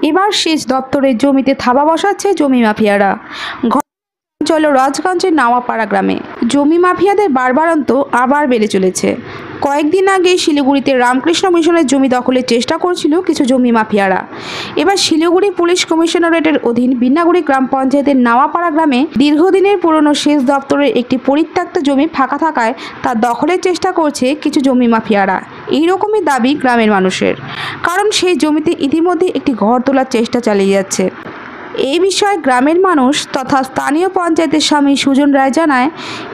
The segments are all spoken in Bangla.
এবার সেচ দপ্তরের জমিতে থাবা বসাচ্ছে জমি মাফিয়ারা। চল রাজগঞ্জের নাওয়াপাড়া গ্রামে জমি মাফিয়াদের বারবারন্ত আবার বেড়ে চলেছে। কয়েকদিন আগে শিলিগুড়িতে রামকৃষ্ণ মিশনের জমি দখলের চেষ্টা করছিল কিছু জমি মাফিয়ারা। এবার শিলিগুড়ি পুলিশ কমিশনারেটের অধীন বিন্নাগুড়ি গ্রাম পঞ্চায়েতের নাওয়াপাড়া গ্রামে দীর্ঘদিনের পুরনো সেচ দপ্তরের একটি পরিত্যক্ত জমি ফাঁকা থাকায় তা দখলের চেষ্টা করছে কিছু জমি মাফিয়ারা। এইরকমই দাবি গ্রামের মানুষের, কারণ সেই জমিতে ইতিমধ্যে একটি ঘর তোলার চেষ্টা চালিয়ে যাচ্ছে। এই বিষয়ে গ্রামের মানুষ তথা স্থানীয় পঞ্চায়েতের স্বামী সুজন রায় জানায়,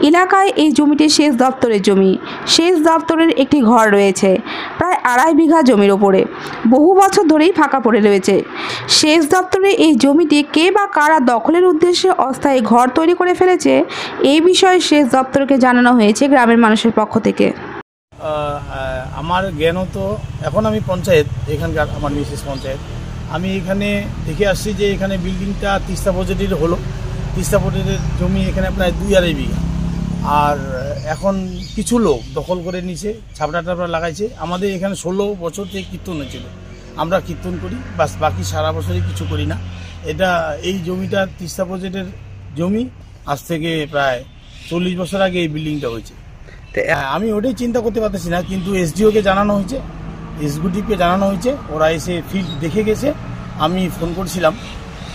এলাকায় এই জমিটি সেচ দপ্তরের জমি। সেচ দপ্তরের একটি ঘর রয়েছে প্রায় 2.5 বিঘা জমির ওপরে, বহু বছর ধরেই ফাঁকা পড়ে রয়েছে। সেচ দপ্তরের এই জমিটি কে বা কারা দখলের উদ্দেশ্যে অস্থায়ী ঘর তৈরি করে ফেলেছে, এই বিষয়ে সেচ দপ্তরকে জানানো হয়েছে গ্রামের মানুষের পক্ষ থেকে। আমার জ্ঞানত এখন আমি পঞ্চায়েত, এখানকার আমার বিশেষ পঞ্চায়েত, আমি এখানে দেখে আসছি যে এখানে বিল্ডিংটা তিস্তা প্রজেক্টের হলো। তিস্তা প্রজেক্টের জমি এখানে প্রায় 2.5 বিঘা, আর এখন কিছু লোক দখল করে নিছে, ছাপড়া টাপড়া লাগাইছে। আমাদের এখানে 16 বছর থেকে কীর্তন হয়েছিল, আমরা কীর্তন করি, বাস বাকি সারা বছরই কিছু করি না। এই জমিটা তিস্তা প্রজেক্টের জমি, আজ থেকে প্রায় 40 বছর আগে এই বিল্ডিংটা হয়েছে। আমি ওটাই চিন্তা করতে পারতেছি না, কিন্তু এসডিওকে জানানো হয়েছে, এক্সিকিউটিভকে জানানো হয়েছে, ওরা এসে ফিল্ড দেখে গেছে। আমি ফোন করছিলাম,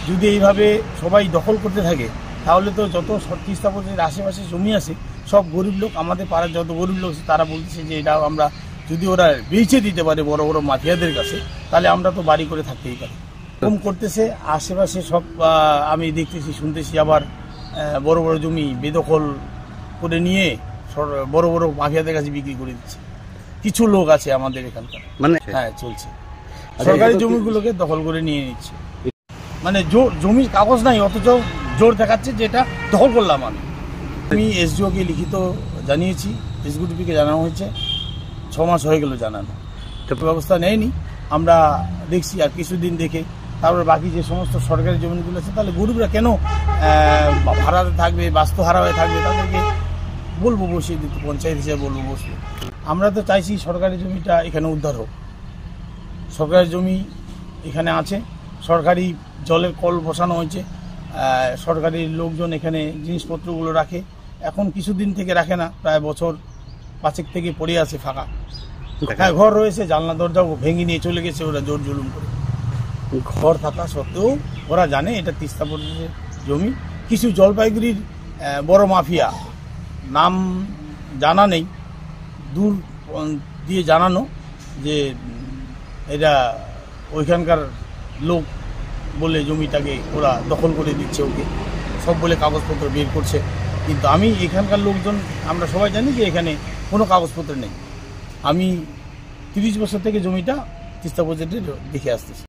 যদি এইভাবে সবাই দখল করতে থাকে তাহলে তো যত তিস্তা প্রজেক্টের আশেপাশে জমি আছে সব গরিব লোক, আমাদের পাড়ার যত গরিব লোক তারা বলতেছে যে এটা আমরা যদি ওরা বেচে দিতে পারে বড় বড় মাফিয়াদের কাছে, তাহলে আমরা তো বাড়ি করে থাকতেই পারি। কম করতেছে আশেপাশে সব, আমি দেখতেছি শুনতেছি আবার বড় বড় জমি বেদখল করে নিয়ে বড় বড় মাফিয়াদের কাছে বিক্রি করে দিচ্ছে। কিছু লোক আছে আমাদের এখানকার, মানে হ্যাঁ চলছে, সরকারি জমিগুলোকে দখল করে নিয়ে নিচ্ছে। মানে জমির কাগজ নাই, অথচ জোর দেখাচ্ছে যে এটা দখল করলাম। আমি এসডিওকে লিখিত জানিয়েছি, এক্সিকিউটিভকে জানানো হয়েছে, 6 মাস হয়ে গেল জানানো, ব্যবস্থা নেয়নি। আমরা দেখছি আর কিছুদিন দেখে তারপর বাকি যে সমস্ত সরকারি জমিগুলো আছে, তাহলে গরিবরা কেন ভাড়াতে থাকবে, বাস্তুহারা হয়ে থাকবে, তাদেরকে বলবো বসিয়ে দিতে, পঞ্চায়েত হিসেবে বলবো বসবো। আমরা তো চাইছি সরকারি জমিটা এখানে উদ্ধার হোক। সরকারি জমি এখানে আছে, সরকারি জলের কল বসানো হয়েছে, সরকারি লোকজন এখানে জিনিসপত্রগুলো রাখে। এখন কিছুদিন থেকে রাখে না, প্রায় বছর 5 থেকে পড়ে আছে ফাঁকা। হ্যাঁ, ঘর রয়েছে, জানলা দরজাও ভেঙে নিয়ে চলে গেছে ওরা জোর জুলুম করে। ঘর থাকা সত্ত্বেও ওরা জানে এটা তিস্তা প্রজেক্টের জমি। কিছু জলপাইগুড়ির বড় মাফিয়া, নাম জানা নেই, দূর দিয়ে জানানো যে এটা ওইখানকার লোক বলে জমিটাকে ওরা দখল করে দিচ্ছে, ওকে সব বলে কাগজপত্র বের করছে। কিন্তু আমি এখানকার লোকজন আমরা সবাই জানি যে এখানে কোনো কাগজপত্র নেই। আমি 30 বছর থেকে জমিটা তিস্তা প্রজেক্টে দেখে আসতেছি।